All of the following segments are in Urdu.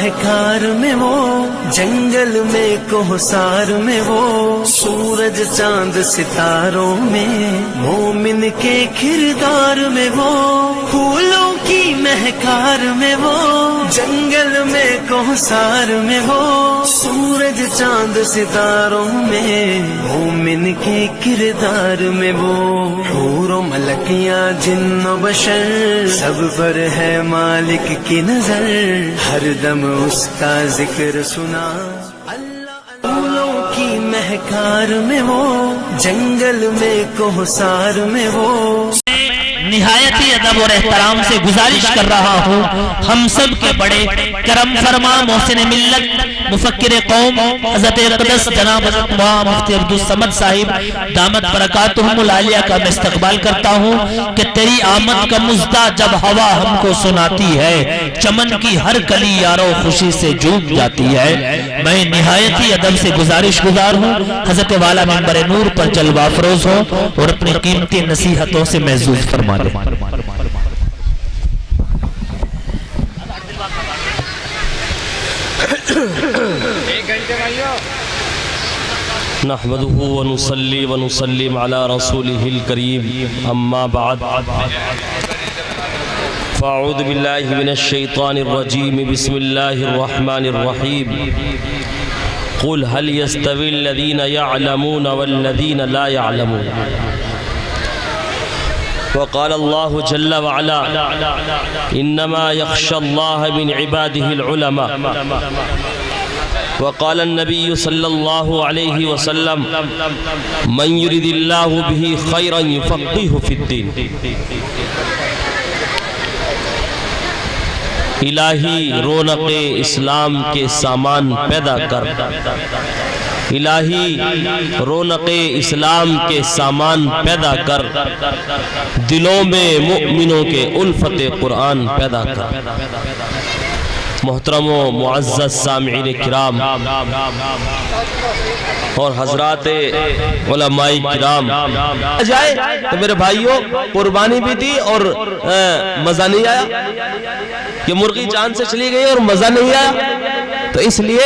مہکار میں وہ، جنگل میں کوہسار میں وہ، سورج چاند ستاروں میں، مومن کے کردار میں وہ، پھولوں کی مہکار میں وہ، جنگل میں کوہسار میں وہ، سورج چاند ستاروں میں، مومن کے کردار میں وہ، حور و ملکیاں جن و بشر سب پر ہے مالک کی نظر، ہر دم اس کا ذکر سنا پھولوں کی مہکار میں وہ، جنگل میں کوہسار میں وہ۔ نہایتی ادب اور احترام سے گزارش کر رہا ہوں ہم سب کے بڑے کرم فرما محسن ملت مفکر قوم حضرت اقدس جناب حضرت مفتی عبدالصمد صاحب دامت برکاتہم العالیہ کا میں استقبال کرتا ہوں کہ تیری آمد کا مژدہ جب ہوا ہم کو سناتی ہے، چمن کی ہر کلی یارو خوشی سے جھوم جاتی ہے۔ میں نہایتی ادب سے گزارش گزار ہوں حضرت والا منبر نور پر جلوہ افروز ہوں اور اپنی قیمتی نصیحتوں سے محظوظ فرما دیں۔ نحمده ونصلي ونسلم على رسوله الكريم اما بعد فاعوذ بالله من الشيطان الرجيم بسم الله الرحمن الرحيم قل هل يستوي الذين يعلمون والذين لا يعلمون وقال الله جل وعلا انما يخشى الله من عباده العلماء وقال النبي صلى الله عليه وسلم من يرد الله به خيرا يفقهه في الدين۔ الہی رونق اسلام کے سامان پیدا کر، الہی رونق اسلام کے سامان پیدا کر، دلوں میں مؤمنوں کے الفت قرآن پیدا کر۔ محترم و معزز سامعین کرام اور حضرات علماء کرام، جائے تو میرے بھائیوں قربانی بھی دی اور مزہ نہیں آیا کہ مرغی چاند سے چلی گئی اور مزہ نہیں آیا، تو اس لیے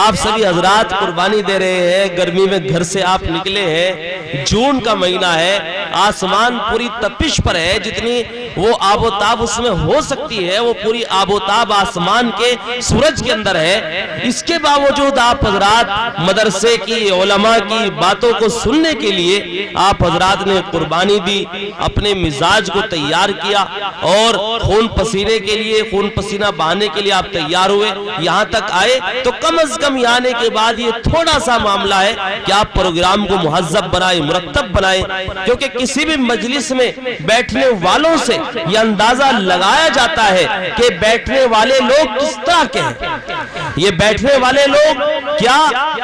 آپ سبھی حضرات قربانی دے رہے ہیں، گرمی میں گھر سے آپ نکلے ہیں، جون کا مہینہ ہے، آسمان پوری تپش پر ہے، جتنی وہ آب و تاب اس میں ہو سکتی ہے وہ پوری آب و تاب آسمان کے سورج کے اندر ہے، اس کے باوجود آپ حضرات مدرسے کی علماء کی باتوں کو سننے کے لیے آپ حضرات نے قربانی دی، اپنے مزاج کو تیار کیا اور خون پسینے کے لیے، خون پسینہ بہانے کے لیے آپ تیار ہوئے، یہاں تک آئے تو کم از کم یہاں آنے کے بعد یہ تھوڑا سا معاملہ ہے کہ آپ پروگرام کو مہذب بنائیں، مرتب بنائیں، کیونکہ کسی بھی مجلس میں بیٹھنے والوں سے یہ اندازہ لگایا جاتا ہے کہ بیٹھنے والے لوگ کس طرح کے ہیں، یہ بیٹھنے والے لوگ کیا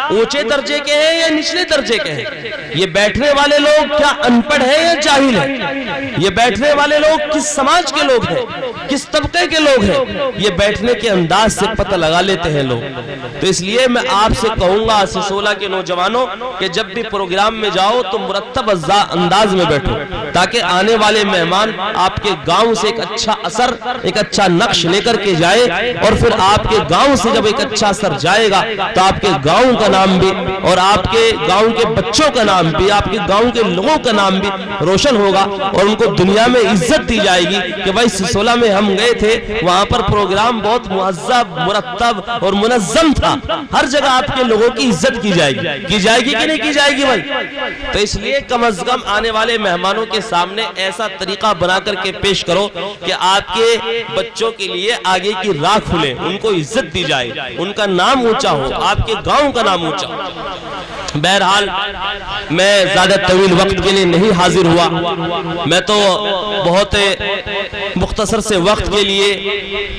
اونچے درجے کے ہیں یا نچلے درجے کے ہیں، یہ بیٹھنے والے لوگ کیا ان پڑھ ہیں یا جاہل ہیں، یہ بیٹھنے والے لوگ کس سماج کے لوگ ہیں، کس طبقے کے لوگ ہیں، یہ بیٹھنے کے انداز سے پتہ لگا لیتے ہیں لوگ۔ تو اس لیے میں آپ سے کہوں گا سسولہ کے نوجوانوں کہ جب بھی پروگرام میں جاؤ تو مرتب انداز میں بیٹھو تاکہ آنے والے مہمان آپ کے گاؤں سے ایک اچھا اثر، ایک اچھا نقش لے کر کے جائے، اور پھر آپ کے گاؤں سے جب ایک اچھا اثر جائے گا تو آپ کے گاؤں کا نام بھی اور آپ کے گاؤں کے بچوں کا نام بھی، آپ کے گاؤں کے لوگوں کا نام بھی روشن ہوگا، اور ان کو دنیا میں عزت دی جائے گی کہ بھائی سسولہ میں ہم گئے تھے، وہاں پر پروگرام بہت مہذب، مرتب اور منظم تھا، ہر جگہ آپ کے لوگوں کی عزت کی جائے گی کہ نہیں کی جائے گی بھائی؟ تو اس لیے کم از کم آنے والے مہمانوں کے سامنے ایسا طریقہ بنا کر کے پیش کرو کہ آپ کے بچوں کے لیے آگے کی راہ کھلے، ان کو عزت دی جائے، ان کا نام اونچا ہو، آپ کے گاؤں کا نام اونچا ہو۔ بہرحال میں زیادہ طویل وقت کے لیے نہیں حاضر ہوا، میں تو بہت مختصر سے وقت کے لیے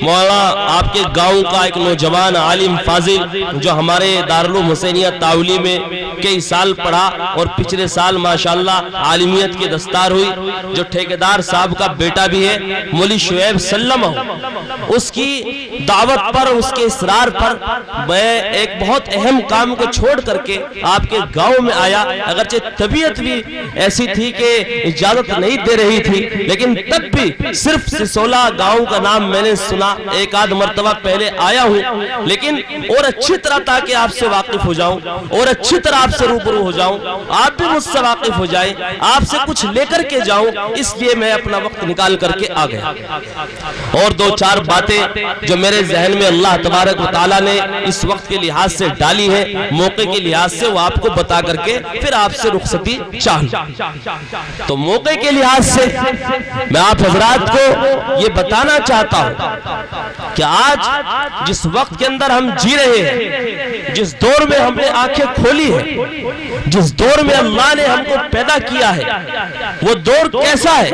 مولانا آپ کے گاؤں کا ایک نوجوان عالم فاضل جو ہمارے دارالعلوم حسینیہ تاولی میں کئی سال پڑھا اور پچھلے سال ماشاءاللہ عالمیت کی دستار ہوئی. جو ٹھیکیدار صاحب کا بیٹا بھی ہے مولی شعیب سلمہ، اس کی دعوت پر، اس کے اصرار پر میں ایک بہت اہم کام کو چھوڑ کر کے آپ کے گاؤں میں آیا. اگرچہ طبیعت بھی ایسی تھی کہ اجازت نہیں دے رہی تھی، لیکن تب بھی صرف سسولا گاؤں کا نام میں نے سنا. ایک آدھ مرتبہ پہلے آیا ہوں، لیکن اور اچھی طرح تاکہ آپ سے واقف ہو جاؤں اور اچھی طرح آپ سے روبرو ہو جاؤں، آپ بھی مجھ سے واقف ہو جائیں، آپ سے کچھ لے کر کے جاؤں، اس لیے میں اپنا وقت نکال کر کے آ گیا. اور دو چار باتیں جو میرے ذہن میں اللہ تبارک و تعالیٰ نے اس وقت کے لحاظ سے ڈالی ہے، موقع کے لحاظ سے، وہ آپ کو بتا کر کے پھر آپ سے رخصتی چاہوں. تو موقع کے لحاظ سے میں آپ حضرات کو یہ بتانا چاہتا ہوں کہ آج جس وقت کے اندر ہم جی رہے ہیں، جس دور میں ہم نے آنکھیں کھولی ہے، جس دور میں اللہ نے ہم کو پیدا کیا ہے، وہ دور کیسا ہے،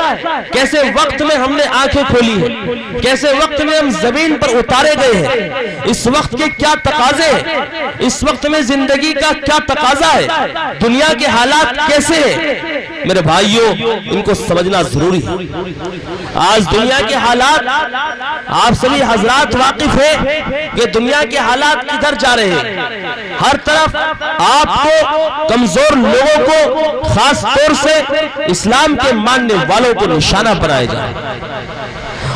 کیسے وقت میں ہم نے آنکھیں کھولی ہے، کیسے وقت میں ہم زمین پر اتارے گئے ہیں، اس وقت کے کیا تقاضے ہیں، اس وقت میں زندگی کا کیا تقاضا ہے، دنیا کے حالات کیسے ہیں. میرے بھائیوں، ان کو سمجھنا ضروری ہے. آج دنیا کے حالات آپ سبھی حضرات واقف ہیں کہ دنیا کے حالات کدھر جا رہے ہیں. ہر طرف آپ کو کمزور لوگوں کو، خاص طور سے اسلام کے ماننے والوں کو نشانہ بنایا جا رہا ہے.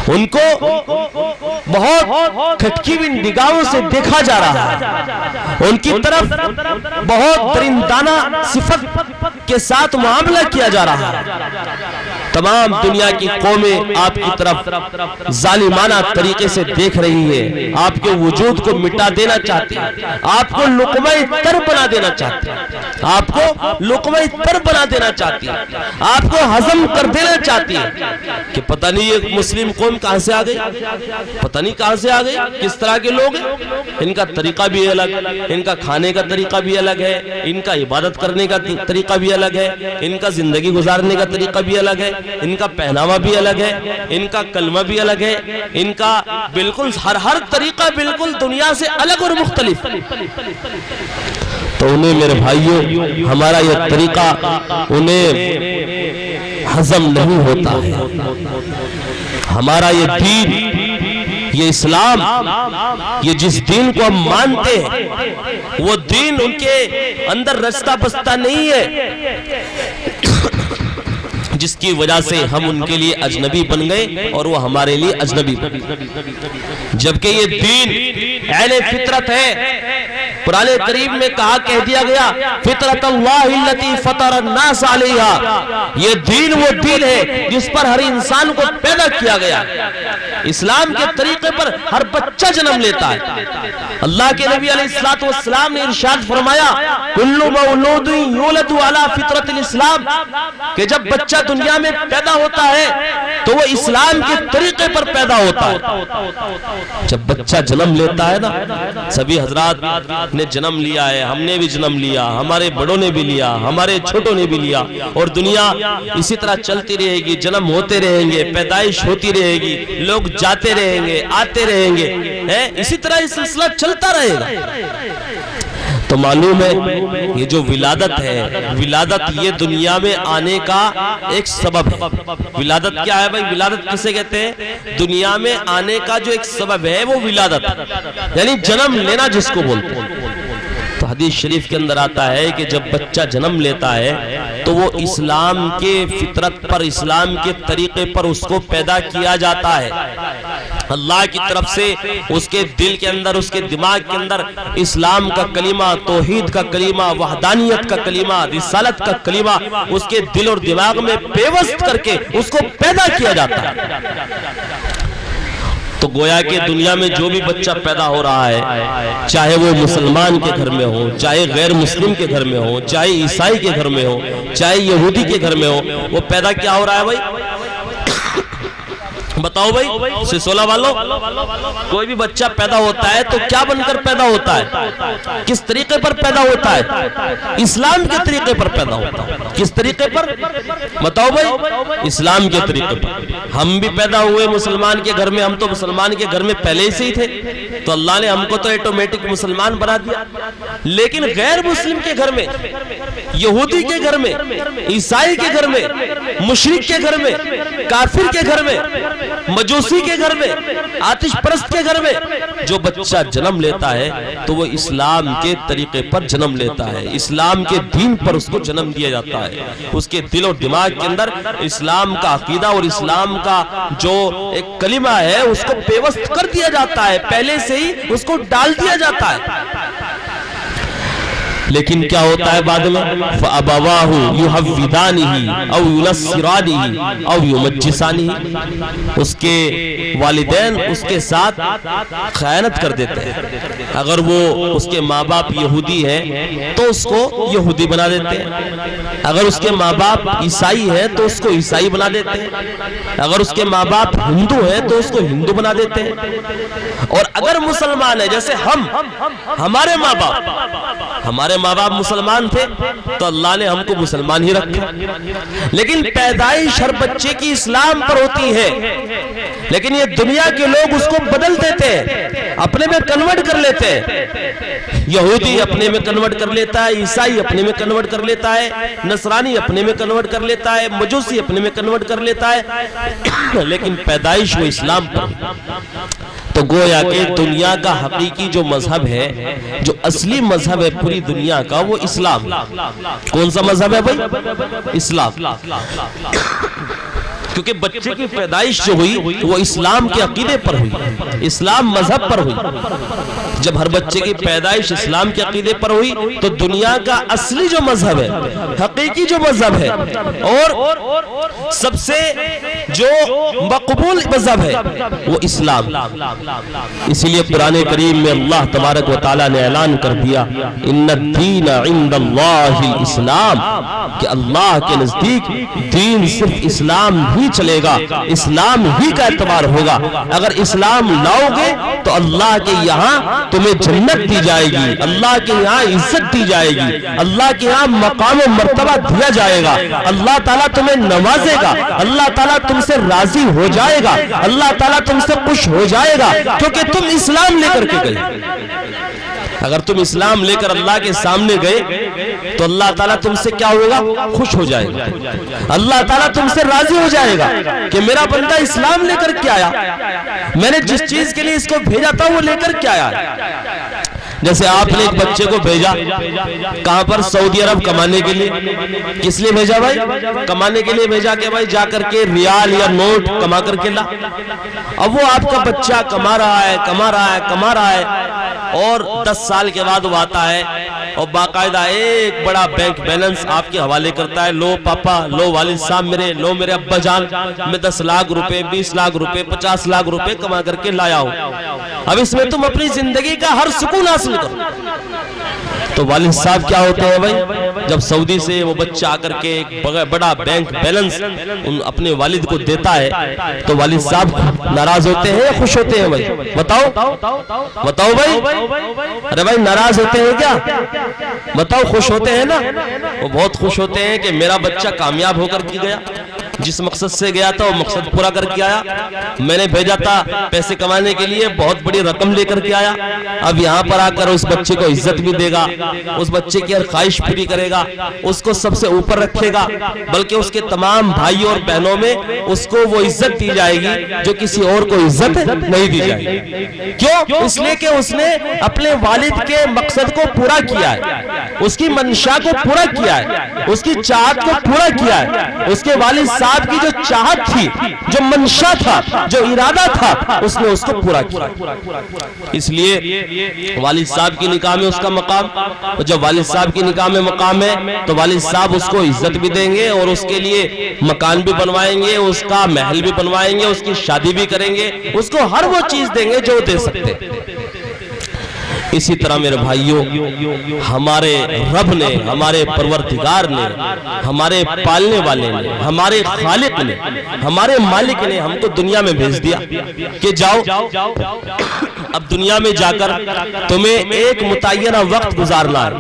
ان کو بہت کھٹکی ہوئی نگاہوں سے دیکھا جا رہا ہے، ان کی طرف بہت درندانہ صفت کے ساتھ معاملہ کیا جا رہا ہے. تمام دنیا کی قومیں آپ کی طرف ظالمانہ طریقے سے دیکھ رہی ہیں، آپ کے وجود کو مٹا دینا چاہتی ہیں، آپ کو لقمہ تر بنا دینا چاہتی ہیں، آپ کو لقمہ تر بنا دینا چاہتی ہیں، آپ کو ہضم کر دینا چاہتی ہیں. کہ پتہ نہیں یہ مسلم قوم کہاں سے آ گئی، پتہ نہیں کہاں سے آ گئی، کس طرح کے لوگ ہیں. ان کا طریقہ بھی الگ، ان کا کھانے کا طریقہ بھی الگ ہے، ان کا عبادت کرنے کا طریقہ بھی الگ ہے، ان کا زندگی گزارنے کا طریقہ بھی الگ ہے، ان کا پہناوا بھی الگ ہے، ان کا کلمہ بھی الگ ہے، ان کا بالکل ہر طریقہ بالکل دنیا سے الگ اور مختلف. تو انہیں میرے بھائیوں، ہمارا یہ طریقہ انہیں ہضم نہیں ہوتا ہے. ہمارا یہ دین، یہ اسلام، یہ جس دین کو ہم مانتے ہیں، وہ دین ان کے اندر رچتا بستا نہیں ہے، جس کی وجہ سے ہم ان کے لیے اجنبی بن گئے اور وہ ہمارے لیے اجنبی بن گئے. جبکہ یہ دین اہل فطرت ہے. قرآن کریم میں کہا، کہہ دیا گیا، فطرت اللہ التی فطر الناس علیہا. یہ دین وہ دین ہے جس پر ہر انسان کو پیدا کیا گیا. اسلام کے طریقے پر ہر بچہ جنم لیتا ہے. اللہ کے نبی علیہ السلام نے ارشاد فرمایا، کل مولود یولد علی فطرت الاسلام، کہ جب بچہ دنیا میں پیدا ہوتا ہے تو وہ اسلام کے طریقے پر پیدا ہوتا ہے. جب بچہ جنم لیتا ہے نا، سبھی حضرات نے جنم لیا ہے، ہم نے بھی جنم لیا، ہمارے بڑوں نے بھی لیا، ہمارے چھوٹوں نے بھی لیا، اور دنیا اسی طرح چلتی رہے گی. جنم ہوتے رہیں گے، پیدائش ہوتی رہے گی، لوگ جاتے رہیں گے، آتے رہیں گے، اسی طرح یہ سلسلہ چلتا رہے گا. تو معلوم ہے یہ جو ولادت ہے، ولادت یہ دنیا میں آنے کا ایک سبب ہے. ولادت کیا ہے بھائی؟ ولادت کسے کہتے ہیں؟ دنیا میں آنے کا جو ایک سبب ہے وہ ولادت، یعنی جنم لینا جس کو بولتے ہیں. تو حدیث شریف کے اندر آتا ہے کہ جب بچہ جنم لیتا ہے تو وہ اسلام کے فطرت پر، اسلام کے طریقے پر اس کو پیدا کیا جاتا ہے. اللہ کی طرف سے اس کے دل کے اندر، اس کے دماغ کے اندر اسلام کا کلمہ، توحید کا کلمہ، وحدانیت کا کلمہ، رسالت کا کلمہ اس کے دل اور دماغ میں پیوست کر کے اس کو پیدا کیا جاتا ہے. تو گویا کہ دنیا میں جو بھی بچہ پیدا ہو رہا ہے، چاہے وہ مسلمان کے گھر میں ہو، چاہے غیر مسلم کے گھر میں ہو، چاہے عیسائی کے گھر میں ہو، چاہے یہودی کے گھر میں ہو، وہ پیدا کیا ہو رہا ہے بھائی؟ بتاؤ بھائی سسولا والوں، کوئی بھی بچہ پیدا ہوتا ہے تو کیا بن کر پیدا ہوتا ہے؟ کس طریقے پر پیدا ہوتا ہے؟ اسلام کے طریقے پر پیدا ہوتا ہے۔ کس طریقے پر؟ بتاؤ بھائی، اسلام کے طریقے پر۔ ہم بھی پیدا ہوئے مسلمان کے گھر میں، ہم تو مسلمان کے گھر میں پہلے سے ہی تھے، تو اللہ نے ہم کو تو آٹومیٹک مسلمان بنا دیا۔ لیکن غیر مسلم کے گھر میں، یہودی کے گھر میں، عیسائی کے گھر میں، مشرک کے گھر میں، کافر کے گھر میں، مجوسی کے گھر میں، آتش پرست کے گھر میں جو بچہ جنم لیتا ہے تو وہ اسلام کے طریقے پر جنم لیتا ہے، اسلام کے دین پر اس کو جنم دیا جاتا ہے۔ اس کے دل و دماغ کے اندر اسلام کا عقیدہ اور اسلام کا جو ایک کلمہ ہے اس کو پیوست کر دیا جاتا ہے، پہلے سے ہی اس کو ڈال دیا جاتا ہے۔ لیکن کیا ہوتا ہے بعد میں؟ فَأَبَوَاهُ يُحَوِّدَانِهِ أَوْ يُنَصِّرَانِهِ أَوْ يُمَجِّسَانِهِ، اس کے والدین اس کے ساتھ خیانت کر دیتے ہیں۔ اگر وہ اس کے ماں باپ یہودی ہیں تو اس کو یہودی بنا دیتے ہیں، اگر اس کے ماں باپ عیسائی ہیں تو اس کو عیسائی بنا دیتے ہیں، اگر اس کے ماں باپ ہندو ہیں تو اس کو ہندو بنا دیتے ہیں۔ اور اگر مسلمان ہے، جیسے ہمارے ماں باپ مسلمان تھے تو اللہ نے ہم کو مسلمان ہی رکھا، لیکن پیدائش ہر بچے کی اسلام پر ہوتی ہے، لیکن یہ دنیا کے لوگ اس کو بدل دیتے ہیں، اپنے میں کنورٹ کر لیتے ہیں۔ یہودی اپنے میں کنورٹ کر لیتا ہے، عیسائی اپنے میں کنورٹ کر لیتا ہے، نصرانی اپنے میں کنورٹ کر لیتا ہے، مجوسی اپنے میں کنورٹ کر لیتا ہے، لیکن پیدائش وہ اسلام پر۔ تو گویا کہ دنیا کا حقیقی جو مذہب ہے، جو اصلی مذہب ہے پوری دنیا کا، وہ اسلام۔ کون سا مذہب ہے بھائی؟ اسلام۔ کیونکہ بچے کی پیدائش جو ہوئی وہ اسلام کے عقیدے پر ہوئی، اسلام مذہب پر ہوئی۔ جب ہر بچے کی پیدائش اسلام کے عقیدے پر ہوئی تو دنیا کا اصلی جو مذہب ہے، حقیقی جو مذہب ہے اور سب سے جو مقبول مذہب ہے وہ اسلام۔ اسی لیے قرآن کریم میں اللہ تبارک و تعالیٰ نے اعلان کر دیا، ان الدین عند اللہ الاسلام، کہ اللہ کے نزدیک دین صرف اسلام ہی چلے گا، اسلام ہی کا اعتبار ہوگا۔ اگر اسلام لاؤ گے تو اللہ کے یہاں تمہیں جنت دی جائے گی، اللہ کے یہاں عزت دی جائے گی، اللہ کے یہاں مقام و مرتبہ دیا جائے گا، اللہ تعالیٰ تمہیں نوازے گا، اللہ تعالیٰ تم سے راضی ہو جائے گا، اللہ تعالیٰ تم سے خوش ہو جائے گا، کیونکہ تم اسلام لے کر کے گئے۔ اگر تم اسلام لے کر اللہ کے سامنے گئے تو اللہ تعالیٰ تم سے کیا ہوگا؟ خوش ہو جائے گا، اللہ تعالیٰ تم سے راضی ہو جائے گا کہ میرا بندہ اسلام لے کر کے آیا، میں نے جس چیز کے لیے اس کو بھیجا تھا وہ لے کر کے آیا۔ جیسے آپ نے ایک بچے کو بھیجا کہاں پر؟ سعودی عرب کمانے کے لیے۔ کس لیے بھیجا بھائی؟ کمانے کے لیے بھیجا کہ بھائی جا کر کے ریال یا نوٹ کما کر کے لا۔ اب وہ آپ کا بچہ کما رہا ہے اور 10 سال کے بعد وہ آتا ہے اور باقاعدہ ایک بڑا بینک بیلنس آپ کے حوالے کرتا ہے، لو پاپا، لو والد صاحب میرے، لو میرے ابا جان، میں 10 لاکھ روپے، 20 لاکھ روپے، 50 لاکھ روپے کما کر کے لایا ہوں، اب اس میں تم اپنی زندگی کا ہر سکون حاصل کرو۔ تو والد صاحب کیا ہوتے ہیں بھائی؟ جب سعودی سے وہ بچہ آ کر کے ایک بڑا بینک بیلنس اپنے والد کو دیتا ہے تو والد صاحب ناراض ہوتے ہیں یا خوش ہوتے ہیں بھائی؟ بتاؤ بھائی، ارے بھائی ناراض ہوتے ہیں کیا؟ بتاؤ، خوش ہوتے ہیں نا؟ وہ بہت خوش ہوتے ہیں کہ میرا بچہ کامیاب ہو کر کے گیا، جس مقصد سے گیا تھا وہ مقصد پورا کر کے آیا، میں نے بھیجا تھا پیسے کمانے کے لیے، بہت بڑی رقم لے کر کے آیا، اب یہاں پر آ کر اس بچے کو عزت بھی دے گا، اس بچے کی ہر خواہش پوری کرے گا، اس کو سب سے اوپر رکھے گا، بلکہ اس کے تمام بھائیوں اور بہنوں میں اس کو وہ عزت دی جائے گی جو کسی اور کو عزت نہیں دی جائے گی۔ کیوں؟ اس لیے کہ اس نے اپنے والد کے مقصد کو پورا کیا ہے، اس کی منشا کو پورا کیا ہے، اس کی چاہت کو پورا کیا ہے، اس کے والد صاحب کی جو چاہت تھی، جو منشا تھا، جو ارادہ تھا، اس نے اس کو پورا کیا۔ اس لیے والد صاحب کی نکاح میں اس کا مقام، جب والد صاحب کی نکاح میں مقام ہے تو والد صاحب اس کو عزت بھی دیں گے اور اس کے لیے مکان بھی بنوائیں گے، اس کا محل بھی بنوائیں گے، اس کی شادی بھی کریں گے، اس کو ہر وہ چیز دیں گے جو دے سکتے۔ اسی طرح میرے بھائیوں ہمارے رب نے، ہمارے پروردگار نے، ہمارے پالنے والے نے، ہمارے خالق نے، ہمارے مالک نے ہم کو دنیا میں بھیج دیا کہ جاؤ اب دنیا میں جا کر تمہیں ایک متعینہ وقت گزارنا ہے۔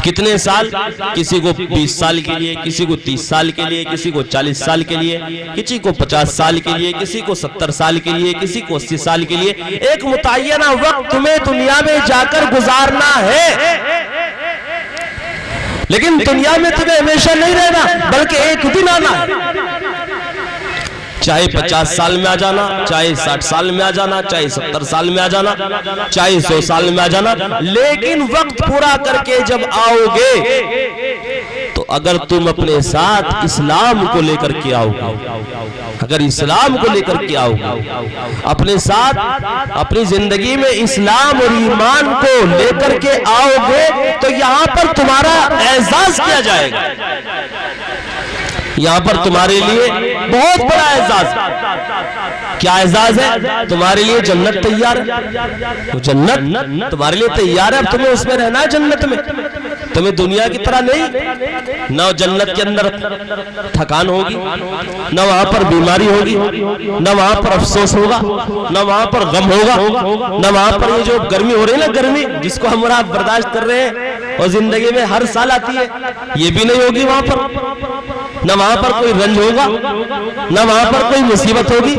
کتنے سال؟ کسی کو 20 سال کے لیے، کسی کو 30 سال کے لیے، کسی کو 40 سال کے لیے، کسی کو 50 سال کے لیے، کسی کو 70 سال کے لیے، کسی کو 80 سال کے لیے۔ ایک متعینہ وقت تمہیں دنیا میں جا کر گزارنا ہے، لیکن دنیا میں تمہیں ہمیشہ نہیں رہنا بلکہ ایک دن آنا ہے۔ چاہے 50 سال میں آ جانا، چاہے 60 سال میں آ جانا، چاہے 70 سال میں آ جانا، چاہے 100 سال میں آ جانا، لیکن وقت پورا کر کے جب آؤ گے تو اگر تم اپنے ساتھ اسلام کو لے کر کے آؤ گے، اگر اسلام کو لے کر کے آؤ گے، اپنے ساتھ اپنی زندگی میں اسلام اور ایمان کو لے کر کے آؤ گے تو یہاں پر تمہارا اعزاز کیا جائے گا، یہاں پر تمہارے لیے بہت بڑا اعزاز۔ کیا اعزاز ہے؟ تمہارے لیے جنت تیار ہے، وہ جنت تمہارے لیے تیار ہے، اب تمہیں اس میں رہنا ہے جنت میں، تمہیں دنیا کی طرح نہیں، نہ جنت کے اندر تھکان ہوگی، نہ وہاں پر بیماری ہوگی، نہ وہاں پر افسوس ہوگا، نہ وہاں پر غم ہوگا، نہ وہاں پر یہ جو گرمی ہو رہی ہے نا، گرمی جس کو ہم اور آپ برداشت کر رہے ہیں اور زندگی میں ہر سال آتی ہے، یہ بھی نہیں ہوگی وہاں پر، نہ وہاں پر کوئی رنج ہوگا، نہ وہاں پر کوئی مصیبت ہوگی،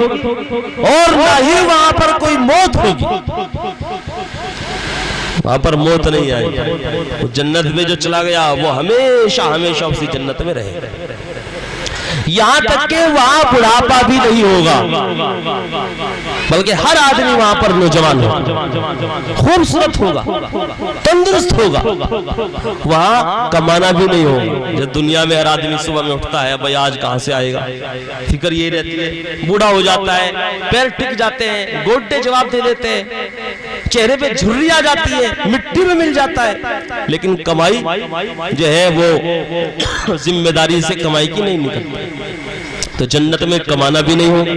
اور نہ ہی وہاں پر کوئی موت ہوگی، وہاں پر موت نہیں آئے گی۔ جنت میں جو چلا گیا وہ ہمیشہ ہمیشہ اسی جنت میں رہے گا، یہاں تک کہ وہاں بڑھاپا بھی نہیں ہوگا بلکہ ہر آدمی وہاں پر نوجوان ہوگا، خوبصورت ہوگا، تندرست ہوگا، وہاں کمانا بھی نہیں ہوگا۔ جب دنیا میں ہر آدمی صبح میں اٹھتا ہے بھائی آج کہاں سے آئے گا، فکر یہ رہتی ہے، بوڑھا ہو جاتا ہے، پیر ٹک جاتے ہیں، گوٹے جواب دے دیتے ہیں، چہرے پہ جھرری آ جاتی ہے، مٹی میں مل جاتا ہے، لیکن کمائی جو ہے وہ ذمہ داری سے کمائی کی نہیں نکلتی۔ تو جنت میں کمانا بھی نہیں ہوگا،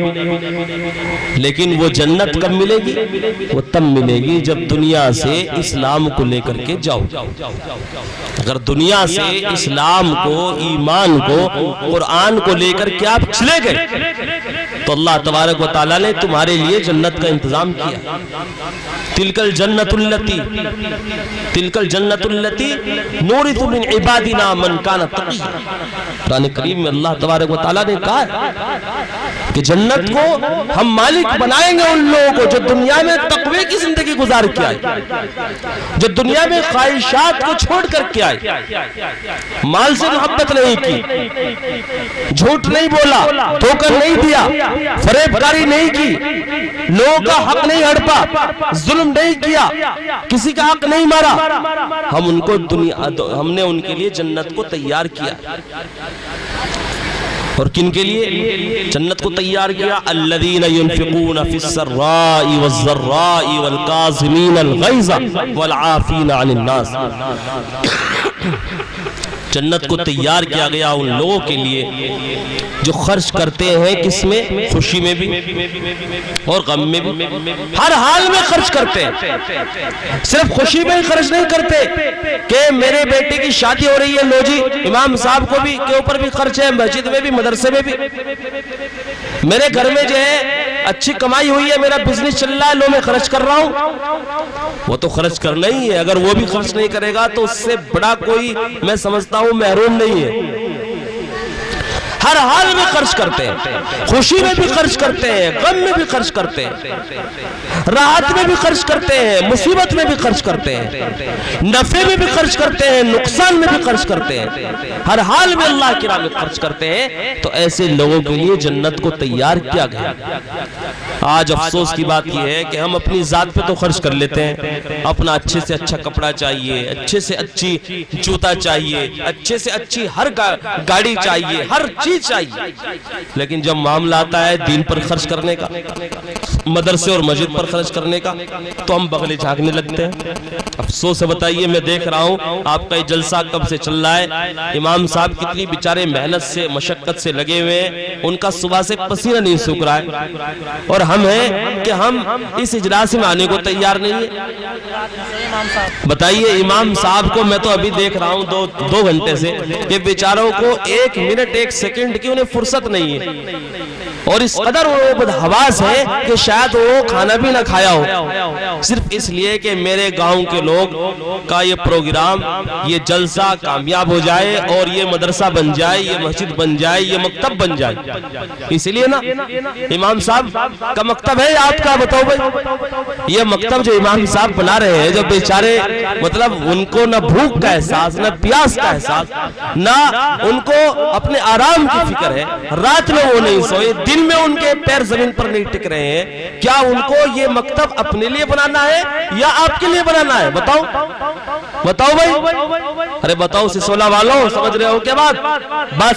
لیکن وہ جنت کب ملے گی؟ وہ تب ملے گی جب دنیا سے اسلام کو لے کر کے جاؤ۔ اگر دنیا سے اسلام کو، ایمان کو، قرآن کو لے کر کے آپ چلے گئے تو اللہ تبارک و تعالیٰ نے تمہارے لیے جنت کا انتظام کیا۔ تلک الجنت التی نورث من عبادنا من کان تقیا۔ قرآن کریم میں اللہ تبارک و تعالیٰ نے کہا کہ جنت کو ہم مالک بنائیں گے ان لوگوں کو جو دنیا میں تقوی کی زندگی گزار کے آئے، جو دنیا میں خواہشات کو چھوڑ کر کے آئے، مال سے محبت نہیں کی، جھوٹ نہیں بولا، دھوکہ نہیں دیا، فریب کاری نہیں کی، لوگوں کا حق نہیں ہڑپا، ظلم نہیں کیا، کسی کا حق نہیں مارا، ہم نے ان کے لیے جنت کو تیار کیا۔ اور کن کے لیے جنت کو تیار کیا؟ الذین ينفقون فی السراء والضراء والکاظمین الغیظ والعافین عن الناس۔ جنت کو تیار کیا گیا ان لوگوں کے لیے جو خرچ کرتے ہیں، کس میں؟ خوشی میں بھی اور غم میں بھی، ہر حال میں خرچ کرتے ہیں۔ صرف خوشی میں ہی خرچ نہیں کرتے کہ میرے بیٹے کی شادی ہو رہی ہے، لو جی امام صاحب کو بھی کے اوپر بھی خرچ ہے، مسجد میں بھی، مدرسے میں بھی، میرے گھر میں جو ہے اچھی کمائی ہوئی ہے، میرا بزنس چل رہا ہے، لو میں خرچ کر رہا ہوں۔ وہ تو خرچ کرنا ہی ہے، اگر وہ بھی خرچ نہیں کرے گا تو اس سے بڑا کوئی میں سمجھتا ہوں محروم نہیں ہے۔ ہر حال میں خرچ کرتے ہیں، خوشی میں بھی خرچ کرتے ہیں، غم میں بھی خرچ کرتے ہیں، راحت میں بھی خرچ کرتے ہیں، مصیبت میں بھی خرچ کرتے ہیں، نفع میں بھی خرچ کرتے ہیں، نقصان میں بھی خرچ کرتے ہیں، ہر حال میں اللہ کی راہ میں خرچ کرتے ہیں۔ تو ایسے لوگوں کے لیے جنت کو تیار کیا گیا۔ آج افسوس کی بات یہ ہے کہ ہم اپنی ذات پہ تو خرچ کر لیتے ہیں، اپنا اچھے سے اچھا کپڑا چاہیے، اچھے سے اچھی جوتا چاہیے، اچھے سے اچھی ہر گاڑی چاہیے، ہر چیز چاہیے، لیکن جب معاملہ آتا ہے دین پر خرچ کرنے کا، مدرسے اور مسجد پر خرچ کرنے کا، تو ہم بغلیں جھانکنے لگتے ہیں، افسوس ہے بتائیے، میں دیکھ رہا ہوں آپ کا یہ جلسہ کب سے چل رہا ہے، امام صاحب کتنی بیچارے محنت سے مشقت سے لگے ہوئے ہیں، ان کا صبح سے پسینہ نہیں سوکھ رہا ہے، اور ہم ہیں کہ ہم اس اجلاس میں آنے کو تیار نہیں ہے۔ بتائیے امام صاحب کو میں تو ابھی دیکھ رہا ہوں دو گھنٹے سے کہ بیچاروں کو 1 منٹ 1 سیکنڈ کی انہیں فرصت نہیں ہے، اور اس قدر وہ بدحواس ہے کہ شاید وہ کھانا بھی نہ کھایا ہو، صرف اس لیے کہ میرے گاؤں کے لوگ کا یہ پروگرام، یہ جلسہ کامیاب ہو جائے اور یہ مدرسہ بن جائے، یہ مسجد بن جائے، یہ مکتب بن جائے۔ اس لیے نا امام صاحب کا مکتب ہے آپ کا، بتاؤ بھائی یہ مکتب جو امام صاحب بنا رہے ہیں، جو بیچارے مطلب ان کو نہ بھوک کا احساس، نہ پیاس کا احساس، نہ ان کو اپنے آرام کی فکر ہے، رات میں وہ نہیں سوئے، دن میں ان کے پیر زمین پر نہیں ٹک رہے ہیں، کیا ان کو یہ مکتب اپنے لیے بنانا ہے یا آپ کے لیے بنانا ہے؟ بتاؤ بتاؤ بھائی، ارے بتاؤ سسولا والوں، سمجھ رہے ہو کیا بات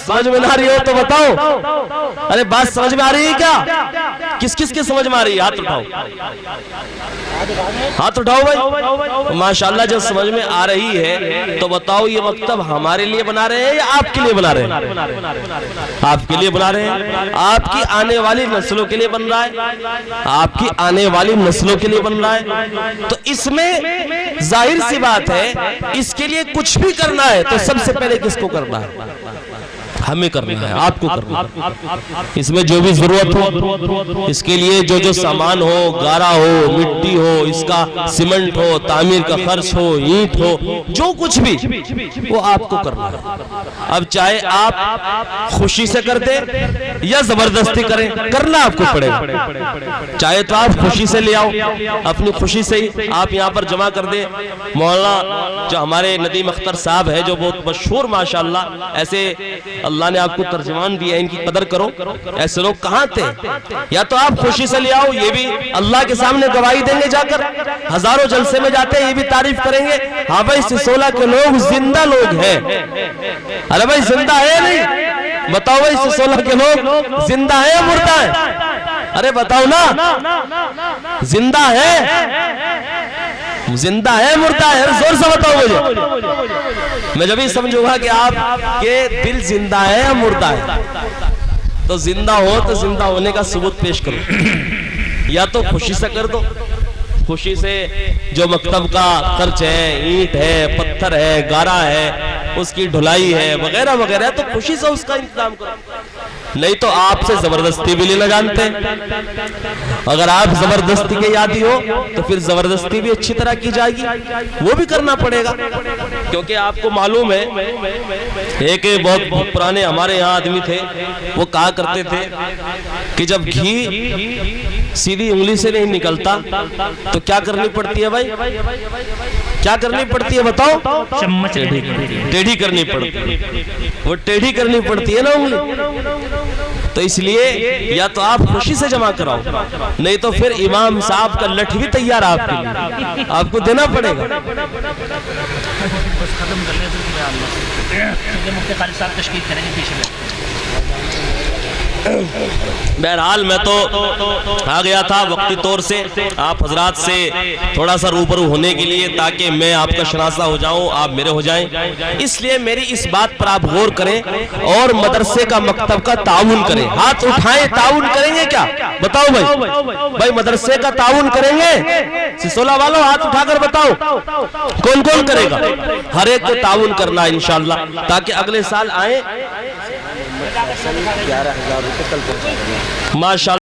سمجھ میں نہ آ رہی ہو تو بتاؤ، ارے بات سمجھ میں آ رہی ہے کیا؟ کس کس کے سمجھ میں آ رہی ہے؟ ہاتھ اٹھاؤ، ہاتھ اٹھاؤ بھائی، ماشاءاللہ جب سمجھ میں آ رہی ہے تو بتاؤ یہ مکتب ہمارے لیے بنا رہے ہیں یا آپ کے لیے بنا رہے ہیں؟ آپ کے لیے بنا رہے ہیں، آپ کی آنے والی نسلوں کے لیے بن رہا ہے، آپ کی آنے والی نسلوں کے لیے بن رہا ہے، تو اس میں ظاہر سی بات ہے اس کے لیے کچھ بھی کرنا ہے تو سب سے پہلے کس کو کرنا ہے؟ ہمیں کرنا ہے، آپ کو کرنا ہے۔ اس میں جو بھی ضرورت ہو، اس کے لیے جو سامان ہو، گارا ہو، مٹی ہو، اس کا سیمنٹ ہو، تعمیر کا خرچ ہو، اینٹ ہو، جو کچھ بھی وہ آپ کو کرنا ہے۔ اب چاہے آپ خوشی سے کر دیں یا زبردستی کریں، کرنا آپ کو پڑے گا۔ چاہے تو آپ خوشی سے لے آؤ، اپنی خوشی سے ہی آپ یہاں پر جمع کر دیں۔ مولانا جو ہمارے ندیم اختر صاحب ہے، جو بہت مشہور ماشاءاللہ، ایسے اللہ نے آپ کو ترجمان دیا، ان کی قدر کرو، ایسے لوگ کہاں تھے؟ یا تو آپ خوشی سے لے آؤ، یہ بھی اللہ کے سامنے گواہی دیں گے، جا کر ہزاروں جلسے میں جاتے ہیں، یہ بھی تعریف کریں گے، ہاں بھائی سسولا کے لوگ زندہ لوگ ہیں۔ ارے بھائی زندہ ہے نہیں؟ بتاؤ بھائی سسولا کے لوگ زندہ ہے یا مردہ ہے؟ ارے بتاؤ نا، زندہ ہے، زندہ ہے مردہ ہے؟ زور سے بتاؤ مجھے، میں جب ہی سمجھوں گا کہ آپ کے دل زندہ ہے یا مردہ ہے، تو زندہ ہو تو زندہ ہونے کا ثبوت پیش کرو، یا تو خوشی سے کر دو، خوشی سے جو مکتب کا خرچ ہے، اینٹ ہے، پتھر ہے، گارا ہے، اس کی ڈھلائی ہے وغیرہ وغیرہ، تو خوشی سے اس کا انتظام کرو، نہیں تو آپ سے زبردستی بھی لینا جانتے ہیں۔ اگر آپ زبردستی کے یادی ہو تو پھر زبردستی بھی اچھی طرح کی جائے گی، وہ بھی کرنا پڑے گا، کیونکہ آپ کو معلوم ہے ایک بہت پرانے ہمارے یہاں آدمی تھے، وہ کہا کرتے تھے کہ جب گھی سیدھی انگلی سے نہیں نکلتا تو کیا کرنی پڑتی ہے بھائی؟ کیا کرنی پڑتی ہے بتاؤ؟ ٹیڑھی کرنی پڑتی ہے، وہ ٹیڑھی کرنی پڑتی ہے نا انگلی، تو اس لیے یا تو آپ خوشی سے جمع کراؤ، نہیں تو پھر امام صاحب کا لٹھ بھی تیار آپ کے لیے، آپ کو دینا پڑے گا۔ بہرحال میں تو آ گیا تھا وقتی طور سے آپ حضرات سے تھوڑا سا روبرو ہونے کے لیے، تاکہ میں آپ کا شناسہ ہو جاؤں، آپ میرے ہو جائیں، اس لیے میری اس بات پر آپ غور کریں اور مدرسے کا مکتب کا تعاون کریں۔ ہاتھ اٹھائیں، تعاون کریں گے کیا؟ بتاؤ بھائی مدرسے کا تعاون کریں گے؟ سسولا والوں ہاتھ اٹھا کر بتاؤ کون کون کرے گا؟ ہر ایک کو تعاون کرنا ہے انشاءاللہ، تاکہ اگلے سال آئیں۔ 11,000 روپے کل پہنچا ماشاءاللہ۔